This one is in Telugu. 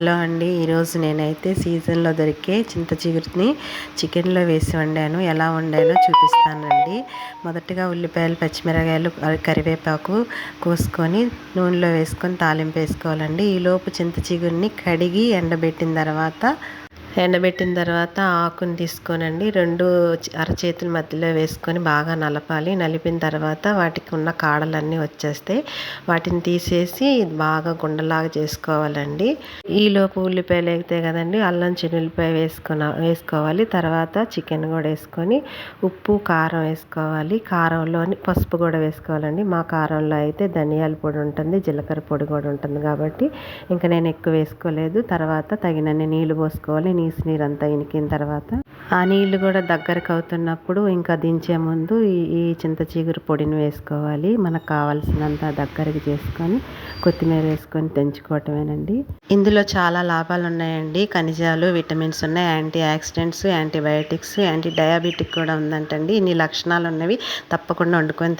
హలో అండి. ఈరోజు నేనైతే సీజన్లో దొరికే చింత చిగురుని చికెన్లో వేసి వండాను. ఎలా వండానో చూపిస్తానండి. మొదటగా ఉల్లిపాయలు, పచ్చిమిరపకాయలు, కరివేపాకు కోసుకొని నూనెలో వేసుకొని తాలింపు వేసుకోవాలండి. ఈలోపు చింత చిగురిని కడిగి ఎండబెట్టిన తర్వాత ఆకుని తీసుకోనండి రెండు అరచేతుల మధ్యలో వేసుకొని బాగా నలపాలి. నలిపిన తర్వాత వాటికి ఉన్న కాడలన్నీ వచ్చేస్తాయి. వాటిని తీసేసి బాగా గుండలాగా చేసుకోవాలండి. ఈలోపు ఉల్లిపాయలు వేగుతాయి కదండి, అల్లం చిన్నుల్లిపాయ వేసుకోవాలి. తర్వాత చికెన్ కూడా వేసుకొని ఉప్పు కారం వేసుకోవాలి. కారంలోని పసుపు కూడా వేసుకోవాలండి. మా కారంలో అయితే ధనియాల పొడి ఉంటుంది, జీలకర్ర పొడి కూడా ఉంటుంది కాబట్టి ఇంకా నేను ఎక్కువ వేసుకోలేదు. తర్వాత తగినన్ని నీళ్లు పోసుకోవాలి. నీరంతా ఇనికిన తర్వాత ఆ నీళ్లు కూడా దగ్గరకు అవుతున్నప్పుడు ఇంకా దించే ముందు ఈ చింత చిగురు పొడిని వేసుకోవాలి. మనకు కావాల్సినంత దగ్గరికి చేసుకొని కొత్తిమీర వేసుకొని తెంచుకోవటమేనండి. ఇందులో చాలా లాభాలు ఉన్నాయండి. ఖనిజాలు, విటమిన్స్ ఉన్నాయి, antioxidants, antibiotics, anti diabetic కూడా ఉందంటండి. ఇన్ని లక్షణాలు ఉన్నవి. తప్పకుండా వండుకొని